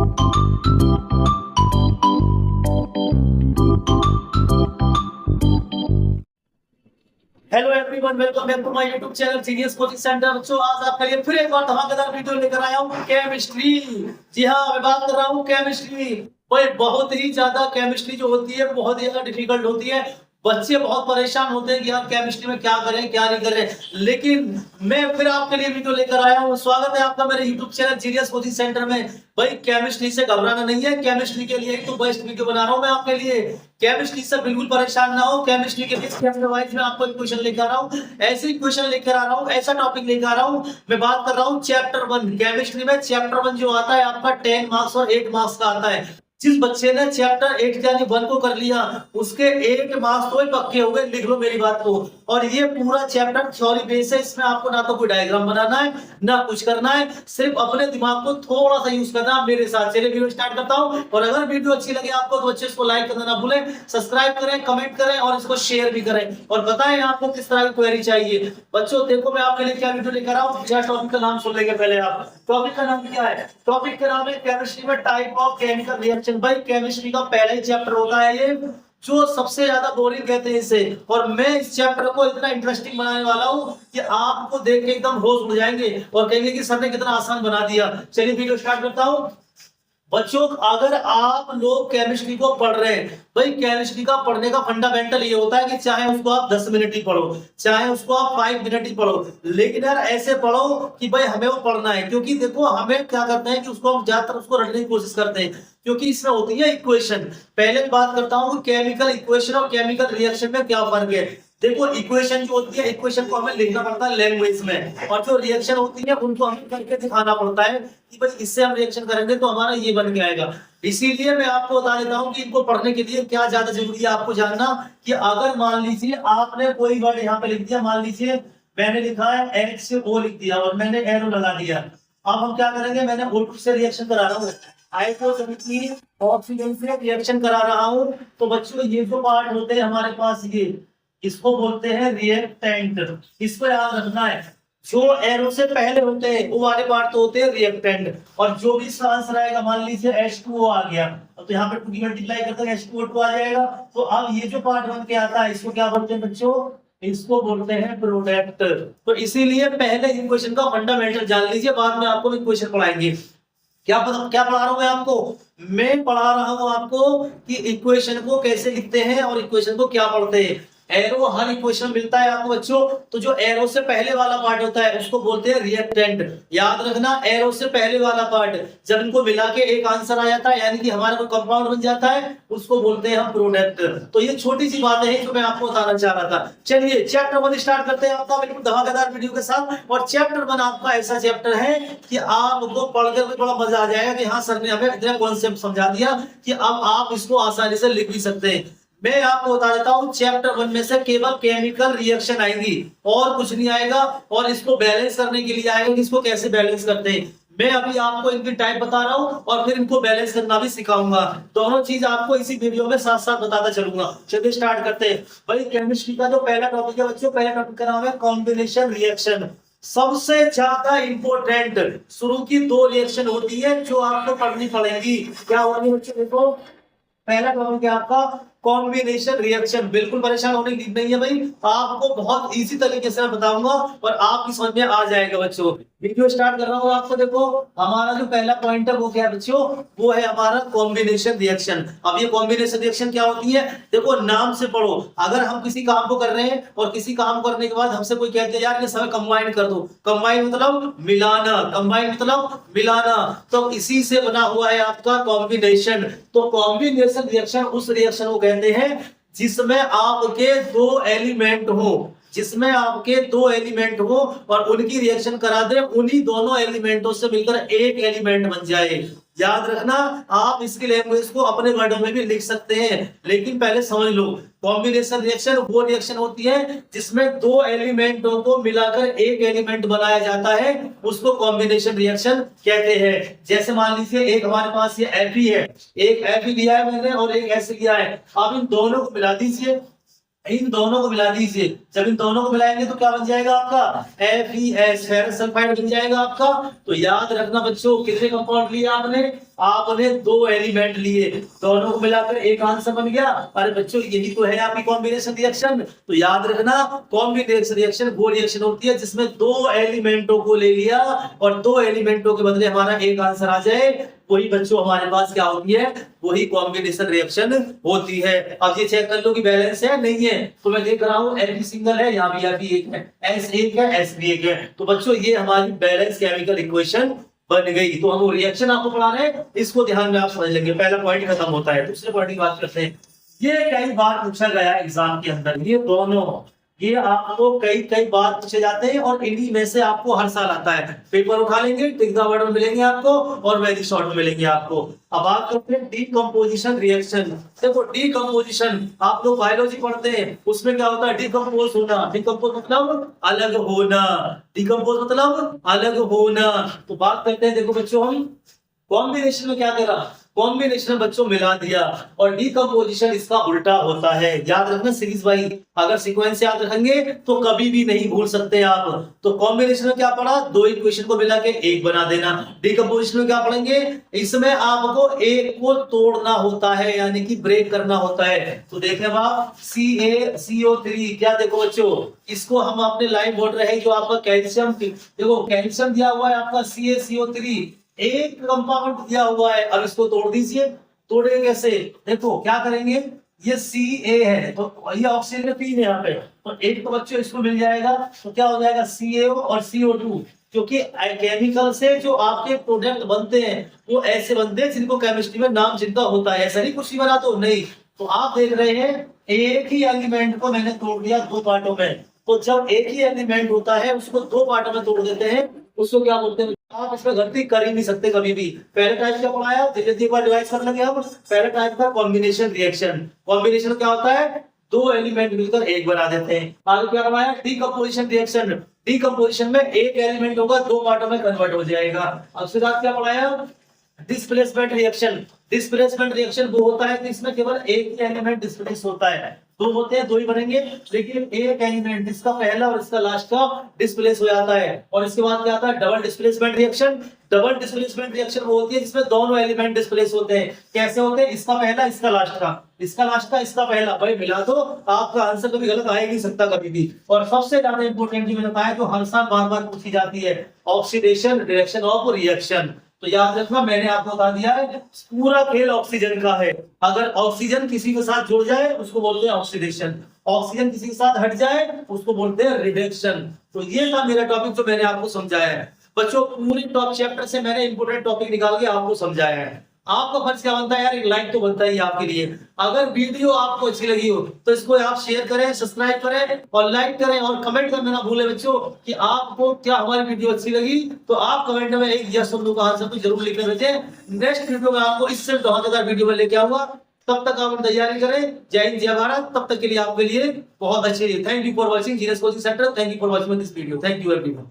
Hello everyone, welcome back to my YouTube channel genius coaching centre. बच्चों, आज आपके लिए फिर एक बार धमाकेदार वीडियो लेकर आया हूँ केमिस्ट्री। जी हाँ, मैं बात कर रहा हूँ केमिस्ट्री। भाई बहुत ही ज्यादा केमिस्ट्री जो होती है बहुत ही ज्यादा डिफिकल्ट होती है। बच्चे बहुत परेशान होते हैं कि यार केमिस्ट्री में क्या करें क्या नहीं करें, लेकिन मैं फिर आपके लिए वीडियो लेकर आया हूँ। स्वागत है आपका मेरे YouTube channel genius coaching centre में। भाई केमिस्ट्री से घबराना नहीं है, केमिस्ट्री के लिए तो बेस्ट वीडियो बना रहा हूँ मैं आपके लिए। केमिस्ट्री से बिल्कुल परेशान ना हो। केमिस्ट्री के लिए चैप्टर वाइज में आपको एक क्वेश्चन लेकर आ रहा हूँ, ऐसे ही क्वेश्चन लेकर आ रहा हूँ, ऐसा टॉपिक लेकर आ रहा हूँ। मैं बात कर रहा हूँ चैप्टर 1 केमिस्ट्री में। चैप्टर 1 जो आता है आपका 10 मार्क्स और 8 मार्क्स का आता है। जिस बच्चे ने चैप्टर 8 यानी 1 को कर लिया उसके 8 मार्क्स तो ही पक्के हो गए, लिख लो मेरी बात को। और ये पूरा चैप्टर थ्योरी बेस है, इसमें आपको ना तो कोई डायग्राम बनाना है ना कुछ करना है, सिर्फ अपने दिमाग को थोड़ा सा यूज करना है मेरे साथ। चलिए वीडियो स्टार्ट करता हूं। और अगर वीडियो अच्छी लगे आपको तो बच्चे इसको लाइक करना ना भूलें, सब्सक्राइब करें, कमेंट करें और इसको शेयर भी करें और बताएं आपको किस तरह की क्वेरी चाहिए। बच्चों देखो मैं आपके लिए क्या वीडियो लेकर आया हूं। क्या टॉपिक का नाम सुन लेंगे पहले आप। टॉपिक का नाम क्या है? टॉपिक का नाम है केमिस्ट्री में टाइप ऑफ केमिकल रिएक्शन। भाई केमिस्ट्री का पहला ही चैप्टर होता है ये, जो सबसे ज्यादा बोरिंग कहते हैं इसे। और मैं इस चैप्टर को इतना इंटरेस्टिंग बनाने वाला हूं कि आपको देख के एकदम होश उड़ जाएंगे और कहेंगे कि सर ने कितना आसान बना दिया। चलिए वीडियो स्टार्ट करता हूं। बच्चों अगर आप लोग केमिस्ट्री को पढ़ रहे हैं, भाई केमिस्ट्री का पढ़ने का फंडामेंटल ये होता है कि चाहे उसको आप 10 मिनट ही पढ़ो, चाहे उसको आप 5 मिनट ही पढ़ो, लेकिन यार ऐसे पढ़ो कि भाई हमें वो पढ़ना है। क्योंकि देखो हमें क्या करते हैं कि उसको हम ज्यादातर उसको रटने की कोशिश करते हैं, क्योंकि इसमें होती है इक्वेशन। पहले बात करता हूँ कि केमिकल इक्वेशन और केमिकल रिएक्शन में क्या फर्क है। देखो इक्वेशन जो होती है, इक्वेशन को हमें लिखना पड़ता है लैंग्वेज में, और जो रिएक्शन होती है उनको हमें करके दिखाना पड़ता है कि भाई इससे हम रिएक्शन करेंगे तो हमारा ये बन के आएगा। इसीलिए मैं आपको बता देता हूँ कि इनको पढ़ने के लिए क्या ज्यादा जरूरी है आपको जानना। कि अगर मान लीजिए आपने कोई वर्ड यहाँ पे लिख दिया, मान लीजिए मैंने लिखा है H से O लिख दिया और मैंने एरो लगा दिया। अब हम क्या करेंगे, मैंने O2 से रिएक्शन करा रहा हूँ, हाइड्रोजन ऑक्सीजन से रिएक्शन करा रहा हूँ। तो बच्चों ये जो पार्ट होते हैं हमारे पास, ये इसको बोलते हैं रिएक्टेंट। इसको याद रखना है, जो एरो से पहले होते हैं वो वाले पार्ट तो होते हैं रिएक्टेंट। और जो भी इसका आंसर आएगा, मान लीजिए H2O आ गया, तो यहाँ पे 2 की मल्टीप्लाई करते हैं H2O2 आ जाएगा। तो अब ये जो पार्ट बन के आता है इसको क्या बोलते हैं बच्चों? इसको बोलते हैं प्रोडक्ट। तो इसीलिए पहले इक्वेशन का फंडामेंटल जान लीजिए, बाद में आपको इक्वेशन पढ़ाएंगे। क्या पढ़ा रहा हूं मैं आपको? मैं पढ़ा रहा हूं आपको कि इक्वेशन को कैसे लिखते हैं और इक्वेशन को क्या पढ़ते हैं। एरो हर इक्वेशन मिलता है आपको बच्चों, तो जो एरो से पहले वाला पार्ट होता है उसको बोलते हैं रिएक्टेंट। याद रखना, एरो से पहले वाला पार्ट जब इनको मिला के एक आंसर आ जाता है, यानी कि हमारा कोई कंपाउंड बन जाता है, उसको बोलते हैं हम प्रोडक्ट। तो ये छोटी सी बातें हैं जो मैं आपको बताना चाह रहा था। चलिए चैप्टर 1 स्टार्ट करते हैं आपका बिल्कुल धमाकेदार वीडियो के साथ। और चैप्टर 1 आपका ऐसा चैप्टर है कि आपको पढ़कर भी बड़ा मजा आ जाएगा कि हाँ सर ने हमें इतना कॉन्सेप्ट समझा दिया कि अब आप इसको आसानी से लिख भी सकते हैं। मैं आपको बता देता हूं चैप्टर 1 में से केवल केमिकल रिएक्शन आएगी और कुछ नहीं आएगा। और इसको बैलेंस करने के लिए आएगा कि इसको कैसे बैलेंस करते हैं। मैं अभी आपको इनकी टाइप बता रहा हूं और फिर इनको बैलेंस करना भी सिखाऊंगा। दोनों चीज आपको इसी वीडियो में साथ साथ बताता चलूंगा। चलिए स्टार्ट करते हैं। भाई केमिस्ट्री का जो पहला टॉपिक है बच्चों, पहला टॉपिक का नाम है कॉम्बिनेशन रिएक्शन। सबसे ज्यादा इंपॉर्टेंट शुरू की 2 रिएक्शन होती है जो आपको पढ़नी पड़ेगी। क्या होगी बच्चों? देखो पहला टॉपिक है आपका कॉम्बिनेशन रिएक्शन। बिल्कुल परेशान होने की नहीं है भाई, आपको बहुत इजी तरीके से मैं बताऊंगा और आपकी समझ में आ जाएगा बच्चों। वीडियो स्टार्ट कर रहा हूं आपको। देखो हमारा जो पहला पॉइंट है वो क्या है बच्चों? वो है हमारा कॉम्बिनेशन रिएक्शन। अब ये कॉम्बिनेशन रिएक्शन क्या होती है? देखो नाम से पढ़ो। अगर हम किसी काम को कर रहे हैं और किसी काम करने के बाद हमसे कोई कहते हैं यार ये सब कंबाइन कर दो, कंबाइन मतलब मिलाना, कंबाइन मतलब मिलाना, तो इसी से बना हुआ है आपका कॉम्बिनेशन। तो कॉम्बिनेशन रिएक्शन उस रिएक्शन को कहते हैं जिसमें आपके 2 एलिमेंट हो, जिसमें आपके 2 एलिमेंट हो और उनकी रिएक्शन करा दे, उन्हीं दोनों एलिमेंटों से मिलकर एक एलिमेंट बन जाए। याद रखना, आप इसकी लैंग्वेज को अपने वर्डों में भी लिख सकते हैं, लेकिन पहले समझ लो कॉम्बिनेशन रिएक्शन वो रिएक्शन होती है जिसमें 2 एलिमेंटों को मिलाकर एक एलिमेंट बनाया जाता है, उसको कॉम्बिनेशन रिएक्शन कहते हैं। जैसे मान लीजिए एक हमारे पास ये Fe है, एक Fe लिया है मैंने और एक S लिया है। अब इन दोनों को मिला दीजिए, इन दोनों को मिला दीजिए। जब इन दोनों को मिलाएंगे तो क्या बन जाएगा आपका FeS, फेरस सल्फाइड बन जाएगा आपका। तो याद रखना बच्चों, कितने कंपाउंड लिए आपने? आपने 2 एलिमेंट लिए, दोनों को मिलाकर एक आंसर बन गया। अरे बच्चों यही तो है आपकी कॉम्बिनेशन रिएक्शन। तो याद रखना, कॉम्बिनेशन रिएक्शन वो रिएक्शन होती है जिसमें 2 एलिमेंटों को ले लिया और 2 एलिमेंटों के बदले हमारा एक आंसर आ जाए, वही बच्चों हमारे पास क्या होती है, वही कॉम्बिनेशन रिएक्शन होती है। अब ये चेक कर लो कि बैलेंस है नहीं है। तो मैं देख रहा हूँ Fe सिंगल है, यहाँ भी Fe एक है, S एक है, S भी एक है। तो बच्चों ये हमारी बैलेंस केमिकल इक्वेशन बन गई। तो हम रिएक्शन आपको पढ़ा रहे हैं, इसको ध्यान में आप समझ लेंगे। पहला पॉइंट खत्म होता है, दूसरे पॉइंट की बात करते हैं। ये कई बार पूछा गया एग्जाम के अंदर, ये दोनों, ये आपको कई कई बार पूछे जाते हैं और इन्हीं में से आपको हर साल आता है। पेपर उठा लेंगे, टिक द वर्ड में मिलेंगे आपको और वेरी शॉर्ट में मिलेंगे आपको। अब बात करते हैं डीकंपोजिशन रिएक्शन। देखो डीकंपोजिशन आप लोग बायोलॉजी पढ़ते हैं, उसमें क्या होता है, डिकम्पोज होना। डिकम्पोज मतलब अलग होना, डिकम्पोज मतलब अलग होना। तो बात करते हैं, देखो बच्चों हम कॉम्बिनेशन में क्या करा, कॉम्बिनेशन बच्चों मिला दिया, और डीकंपोजिशन इसका उल्टा होता है। याद रखना सीरीज भाई, अगर सीक्वेंस याद रखेंगे तो कभी भी नहीं भूल सकते आप। तो कॉम्बिनेशन में क्या पढ़ा, 2 इक्वेशन को मिला के एक बना देना। डीकंपोजिशन में क्या पढ़ेंगे, इसमें आपको एक को तोड़ना होता है, यानी कि ब्रेक करना होता है। तो देखें आप CaCO3, क्या देखो बच्चों, इसको हम अपने लाइन बोल रहे हैं, जो आपका कैल्शियम, देखो कैल्शियम दिया हुआ है आपका CaCO3, एक कंपाउंड दिया हुआ है। अब इसको तोड़ दीजिए, तोड़ेंगे कैसे, देखो क्या करेंगे, ये Ca है तो ये ऑक्सीजन 3 है यहाँ पे, तो एक तो बच्चों इसको मिल जाएगा, तो क्या हो जाएगा CaO और CO2। क्योंकि केमिकल से जो आपके प्रोडक्ट बनते हैं वो ऐसे बनते हैं जिनको केमिस्ट्री में नाम जिनका होता है, ऐसा नहीं कुछ भी बना तो नहीं। तो आप देख रहे हैं एक ही एलिमेंट को मैंने तोड़ दिया 2 पार्टों में। तो जब एक ही एलिमेंट होता है उसको 2 पार्टों में तोड़ देते हैं, उसको क्या बोलते हैं, आप इसमें गलती कर ही नहीं सकते कभी भी। पहले टाइप क्या पढ़ाया, जल्दी एक बार रिवाइज कर लेंगे हम। पहले टाइप का कॉम्बिनेशन रिएक्शन। कॉम्बिनेशन क्या होता है, 2 एलिमेंट मिलकर एक बना देते हैं। आगे क्या करवाया, डीकंपोजिशन रिएक्शन। डीकंपोजिशन में एक एलिमेंट होगा 2 पार्टों में कन्वर्ट हो जाएगा। अब उसके बाद क्या पढ़ाया, डिस्प्लेसमेंट रिएक्शन। डिस्प्लेसमेंट रिएक्शन वो होता है जिसमें केवल एक ही एलिमेंट डिस्प्लेस होता है। 2 होते हैं, 2 ही बनेंगे, लेकिन एक एलिमेंट इसका पहला और इसका लास्ट का डिस्प्लेस हो जाता है। और इसके बाद क्या आता है, double displacement reaction. Double displacement reaction वो होती है जिसमें दोनों एलिमेंट डिस्प्लेस होते हैं। कैसे होते हैं, इसका पहला इसका लास्ट का, इसका लास्ट का इसका पहला, भाई मिला तो आपका आंसर कभी गलत आ ही नहीं सकता कभी भी। और सबसे ज्यादा इंपॉर्टेंट जो मैंने बताया, जो हर साल बार बार पूछी जाती है, ऑक्सीडेशन रिएक्शन ऑफ रिएक्शन। तो याद रखना, मैंने आपको बता दिया है पूरा खेल ऑक्सीजन का है। अगर ऑक्सीजन किसी के साथ जुड़ जाए उसको बोलते हैं ऑक्सीडेशन, ऑक्सीजन किसी के साथ हट जाए उसको बोलते हैं रिडक्शन। तो ये था मेरा टॉपिक जो मैंने आपको समझाया है बच्चों। पूरे टॉप चैप्टर से मैंने इंपोर्टेंट टॉपिक निकाल के आपको समझाया है। आपका फर्ज क्या बनता है यार, एक लाइक तो बनता ही आपके लिए। अगर वीडियो आपको अच्छी लगी हो तो इसको आप शेयर करें, सब्सक्राइब करें और लाइक करें, और कमेंट करना ना भूलें बच्चों कि आपको क्या हमारी वीडियो अच्छी लगी। तो आप कमेंट में एक यस और नो का आंसर तो जरूर लिखने भेजें। नेक्स्ट वीडियो में आपको इससे धमाकेदार वीडियो में लेके आऊंगा। तब तक आप तैयारी करें। जय हिंद जय भारत। तब तक के लिए आपके लिए बहुत अच्छे, thank you for watching genius coaching centre. Thank you for watching this video. Thank you everyone.